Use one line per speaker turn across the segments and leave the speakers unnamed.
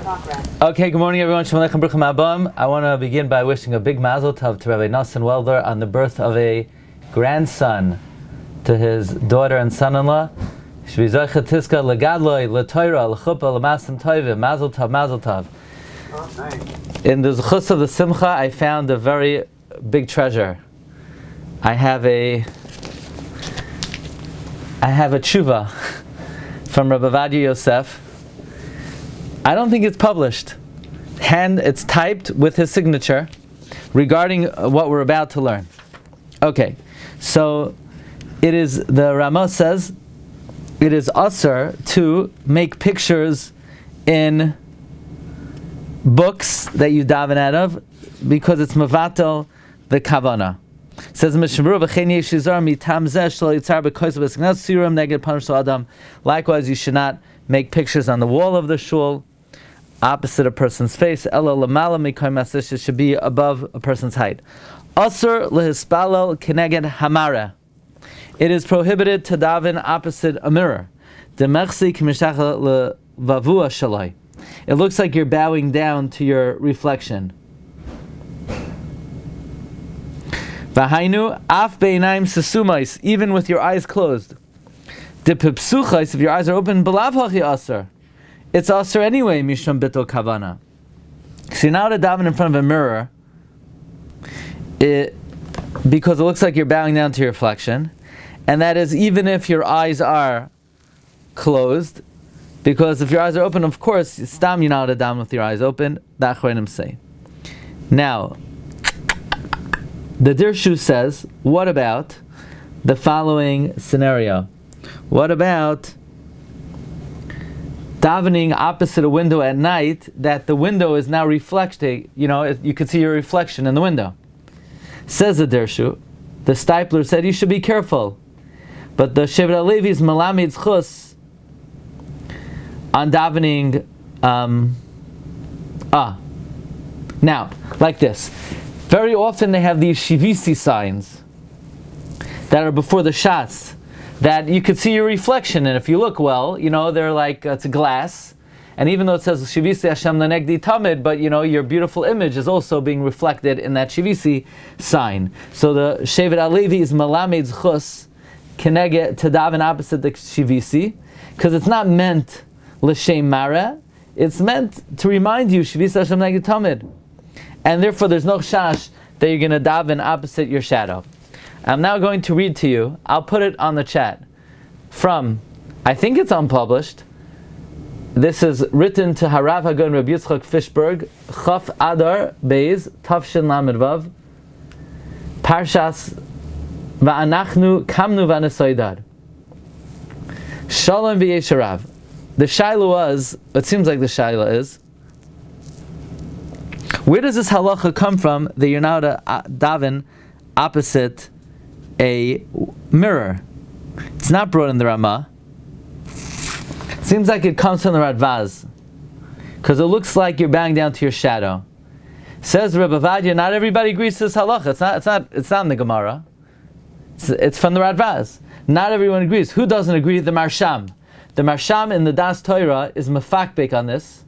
Okay, good morning everyone. Shalom Aleichem, Bruchim Abam. I want to begin by wishing a big mazel tov to Rabbi Nosson Welder on the birth of a grandson to his daughter and son-in-law. Shvi Zoche Tiska Legadloi, Letoira, Lechupa, Lemasim Toivim. Mazel tov, mazel tov.
Oh, nice.
In the Zechus of the Simcha, I found a very big treasure. I have a Teshuva from Rabbi Ovadiah Yosef. I don't think it's published. It's typed with his signature regarding what we're about to learn. Okay, so it is, the Ramah says, it is usher to make pictures in books that you daven out of because it's mavatel the kavana. It says likewise, you should not make pictures on the wall of the shul opposite a person's face. It should be above a person's height. Asur lehispalel keneged hamara. It is prohibited to daven opposite a mirror. It looks like you're bowing down to your reflection. V'hainu af beinaim sesumais, even with your eyes closed. Depipsuchais, if your eyes are open, belav hachi asur. It's asur anyway, mishum bittul kavana. So you're now to daven in front of a mirror, because it looks like you're bowing down to your reflection, and that is even if your eyes are closed, because if your eyes are open, of course, stam you're not to daven with your eyes open. The Achronim say. Now, the Dirshu says, what about the following scenario? What about davening opposite a window at night that the window is now reflecting, you can see your reflection in the window? Says the Dirshu, the Stipler said you should be careful. But the Shevet HaLevi's Malamid Chus on davening, now, like this. Very often they have these shivisi signs that are before the shots that you could see your reflection, and if you look well, they're like, it's a glass, and even though it says shivisi Hashem lenegdi tamid, but your beautiful image is also being reflected in that shivisi sign. So the Shevet HaLevi is Malamid Chus keneged to daven opposite the shivisi, because it's not meant l'shem mara, it's meant to remind you shivisi Hashem lenegdi tamid. And therefore there's no shash that you're going to daven opposite your shadow. I'm now going to read to you, I'll put it on the chat, from, I think it's unpublished, this is written to Harav Hagon Rabbi Yitzchak Fishberg, Chaf Adar Beis, Tavshin Lamed Vav, Parshas Va'anachnu Kamnu V'anesoidad. Shalom V'yesharav. The Shaila was, it seems like the Shaila is, where does this halacha come from that you're now to daven opposite a mirror? It's not brought in the Ramah. It seems like it comes from the Radvaz, because it looks like you're bowing down to your shadow. Says Rabbi Ovadiah, not everybody agrees to this halacha. It's not in the Gemara. It's from the Radvaz. Not everyone agrees. Who doesn't agree? The Marsham. The Marsham in the Das Torah is mafakbek on this.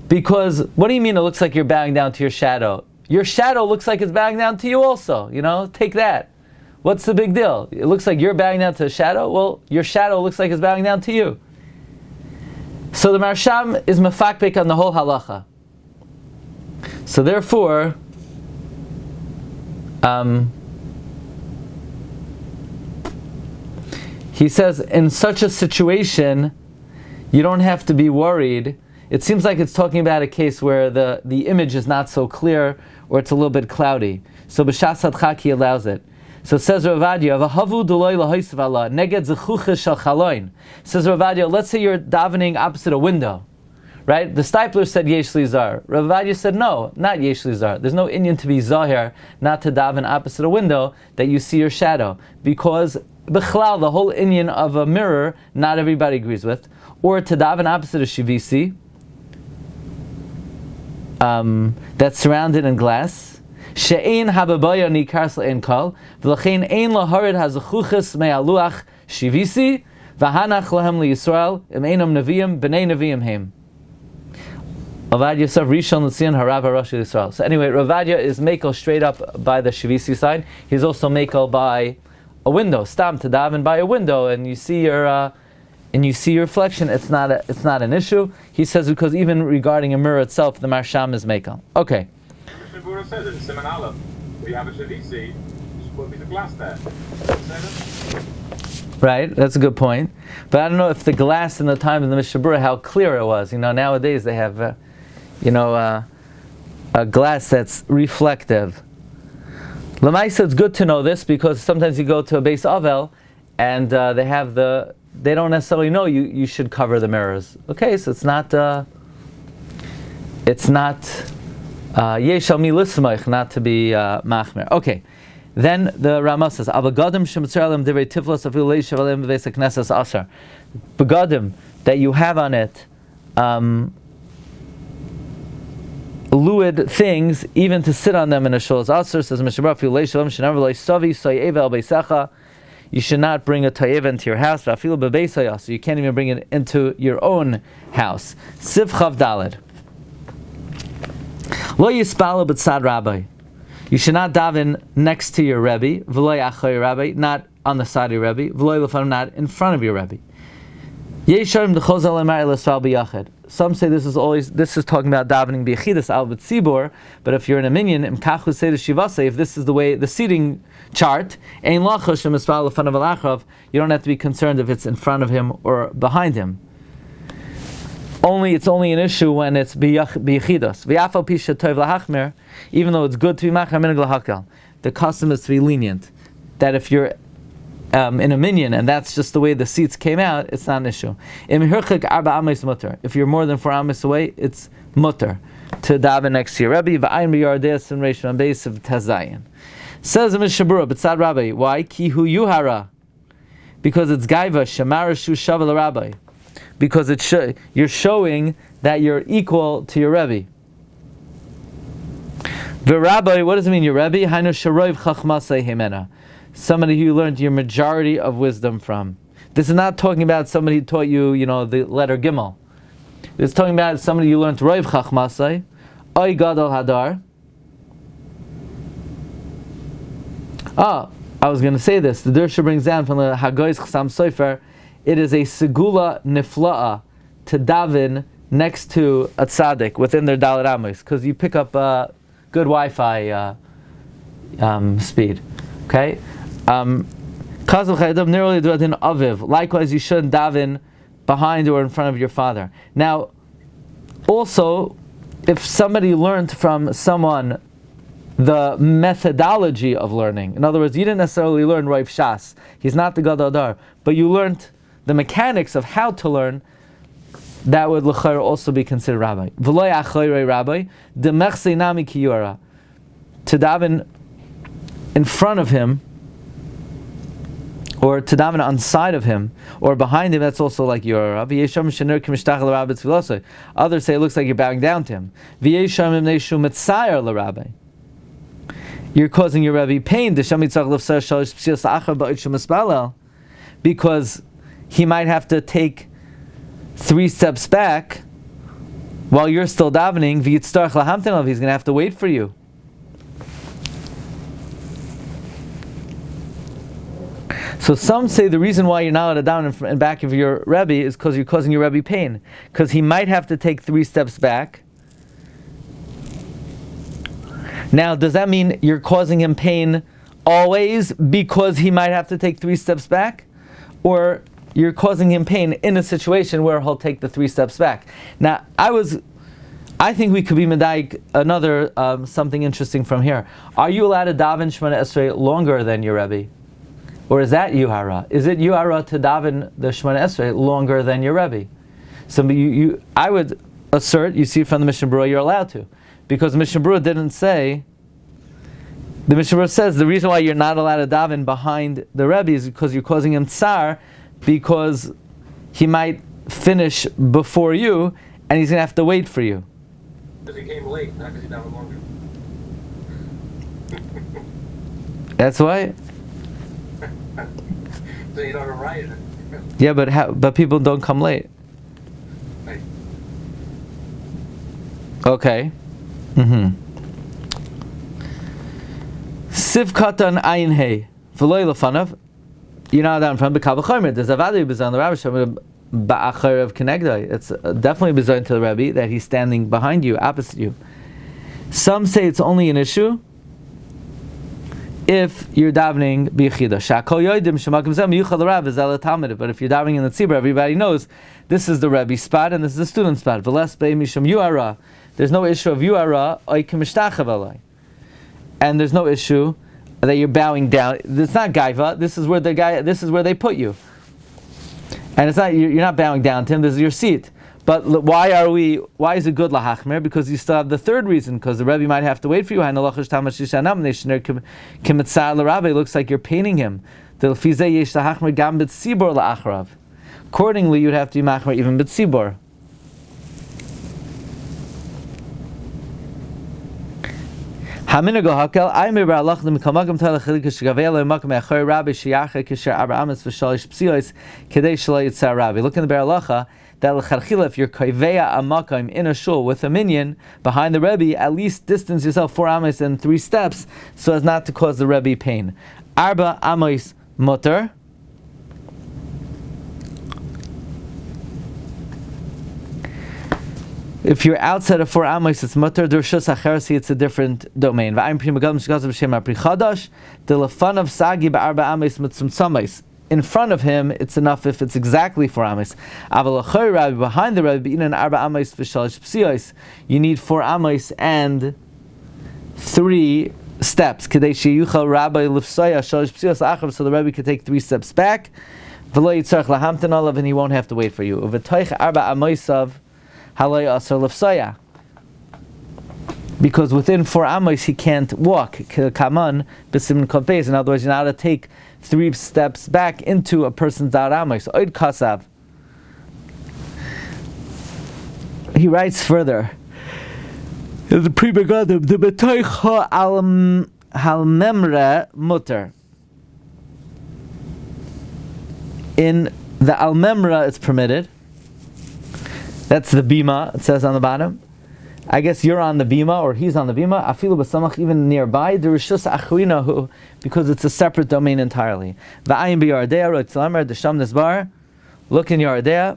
Because, what do you mean it looks like you're bowing down to your shadow? Your shadow looks like it's bowing down to you also, take that. What's the big deal? It looks like you're bowing down to the shadow? Well, your shadow looks like it's bowing down to you. So the Marsham is mafakbek on the whole halacha. So therefore, he says, in such a situation, you don't have to be worried. It seems like it's talking about a case where the image is not so clear or it's a little bit cloudy. So b'shas hadchak he allows it. So says Rav Ovadiah, "V'havu d'loi lahoysav Allah neged zechuches shel chaloin." Says Rav Ovadiah, let's say you're davening opposite a window, right? The Stipler said yesh li zar. Rav Ovadiah said no, not yesh li zar. There's no inyan to be zahir, not to daven opposite a window that you see your shadow, because b'chlal the whole inyan of a mirror not everybody agrees with, or to daven opposite a shivisi. That's surrounded in glass. She'ein hababaya nikars le'en kol, v'lachein ein laharid hazachuches me'aluach shivisi, v'hanach lahem liYisrael, im einam neviim, b'nei neviim heim. Ovadiah Yosef Rishon L'Tzion Harav HaRosh Yisrael. So anyway, Ovadiah is mekel straight up by the Shivisi sign. He's also mekel by a window. Stam to daven by a window, and you see your reflection. It's not an issue. He says because even regarding a mirror itself, the marsham is mekel. Okay.
The Mishnah says in Siman Aleph, we have a Shivisi, just put a piece of glass there.
Right, that's a good point. But I don't know if the glass in the time of the Mishnah Berurah, how clear it was. Nowadays they have, a glass that's reflective. Lamaisa, it's good to know this because sometimes you go to a Beis Avel and they don't necessarily know you should cover the mirrors. Okay, so it's not Yeshal mi lismaich, not to be machmer. Okay. Then the Rama says, "Abagadim shemitzralim divrei tiflos afilu leishav b'veis haknesses asar." Begadim that you have on it, lewd things, even to sit on them in a shul is asar. Says Mishnah Afilu leishav shenaver leisavi soyev el beisacha. You should not bring a toyev into your house. Afilu bebeisayas. So you can't even bring it into your own house. Siv chav daled. Lo yispalo b'tzad rabbi. You should not daven next to your Rebbe, v'loy achay Rabbi, not on the side of your Rebbe, v'loy lefanim, not in front of your Rebbe. Yesharim d'chozal emar l'sval b'yachid. Some say this is talking about davening b'yachidus al b'tzibor, but if you're in a minyan, imkachu say to shivase, if this is the way the seating chart, ein lachash m'sval lefanim v'lachrav, you don't have to be concerned if it's in front of him or behind him. It's only an issue when it's b'yichidos. V'yafal pisha tov lahachmer, even though it's good to be machmer minig lahakal. The custom is to be lenient. That if you're in a minyan and that's just the way the seats came out, it's not an issue. Im hirchik arba ames mutter. If you're more than 4 ames away, it's mutter to daven next to your Rebbe. V'ayin b'yardes and reish beis of tezayin. Says the Mishnah Berurah, b'tzad Rabbi. Why? Ki hu yuhara. Because it's gaiva shemara shu shavel Rabbi. Because you're showing that you're equal to your Rebbe. The Rabbi, what does it mean, your Rebbe? Hainu sharoiv chachmasei hemena. Somebody who you learned your majority of wisdom from. This is not talking about somebody who taught you, the letter Gimel. It's talking about somebody you learned roiv chachmasei, oy gadol hadar. I was going to say this. The Dirsha brings down from the Hagoy's Chasam Sofer. It is a segula nifla'a to daven next to a tzaddik within their Dalet Amos, because you pick up good Wi-Fi speed. Okay? Likewise, you shouldn't daven behind or in front of your father. Now, also, if somebody learned from someone the methodology of learning, in other words, you didn't necessarily learn Rav Shas, he's not the Gadol Dar, but you learned the mechanics of how to learn, that would l'chayr also be considered rabbi. V'loy achay rabbi, demechsei nami kiyora, to daven in front of him, or to daven on side of him, or behind him, that's also like yora. V'yesham shenir k'mishtach l'rabbi tzvilosei. Others say it looks like you're bowing down to him. V'yesham imneishu mitzayer l'rabbi. You're causing your Rebbe pain, because he might have to take 3 steps back while you're still davening. He's going to have to wait for you. So some say the reason why you're not allowed to daven in back of your Rebbe is because you're causing your Rebbe pain, because he might have to take 3 steps back. Now, does that mean you're causing him pain always because he might have to take 3 steps back? Or you're causing him pain in a situation where he'll take the 3 steps back? Now, I think we could be medaik another something interesting from here. Are you allowed to daven Shemona Esrei longer than your Rebbe? Or is that yuhara? Is it yuhara to daven the Shemona Esrei longer than your Rebbe? So I would assert, you see from the Mishnah Berurah, you're allowed to. Because the Mishnah Berurah didn't say, the Mishnah Berurah says the reason why you're not allowed to daven behind the Rebbe is because you're causing him tsar, because he might finish before you and he's going to have to wait for you.
Because he came late, not because he davened longer.
That's why.
So you don't write it.
Yeah, but people don't come late. Okay. Siv katan ayin hey v'loy lefanav. You're not down from the Kavachomer. There's Ovadiah bizarre the Rabbi Shem ba'achar of Kenegdai. It's definitely bizarre to the Rebbe that he's standing behind you, opposite you. Some say it's only an issue if you're davening b'yichida. Shakol yoidim shemakim zem yuchal Rav v'zel talmid. But if you're davening in the tzibur, everybody knows this is the Rebbe's spot and this is the student's spot. V'les be'ei mishum yuara. There's no issue of yuara oy k'mishtachav alai. And there's no issue that you're bowing down. It's not gaiva. This is where they put you. And it's not you're not bowing down to him. This is your seat. But why is it good lahachmer? Because you still have the third reason. Because the Rebbe might have to wait for you. It looks like you're painting him. Accordingly, you'd have to be machmer even b'tzibor. Kedei shelo yitzar Rabbi. Look in the Ber Halacha that l'charchila, if you're koveya a makom in a shul with a minyan behind the Rebbe, at least distance yourself 4 amos and 3 steps so as not to cause the Rebbe pain. Arba amos mutter. If you're outside of 4 amos, it's mutter. Dershus acherasi, it's a different domain. In front of him, it's enough if it's exactly 4 amos. Behind the Rebbe, you need 4 amos and 3 steps. So the Rebbe could take 3 steps back, and he won't have to wait for you. Because within 4 amos he can't walk. In other words, you're not to take 3 steps back into a person's dar amos. Oid kasav. He writes further. The pre-begadim, the betoich al-memre mutter. In the al-memra it's permitted. That's the bima, it says on the bottom. I guess you're on the bima, or he's on the bima. Afilu b'samach, even nearby. Derishus achwinahu, because it's a separate domain entirely. V'ayim b'yardea rotzlamer desham nesbar. Look in Yardea,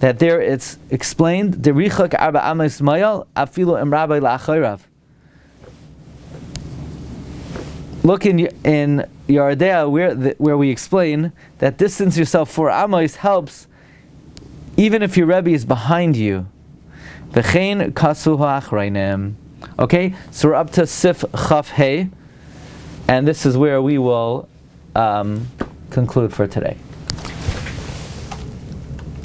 that there it's explained. Derichak arba amos mayal afilu emrabai la'achayrav. Look in Yardea where we explain that distance yourself 4 amos helps even if your Rebbe is behind you. Okay, so we're up to Sif Chaf Hey, and this is where we will conclude for today.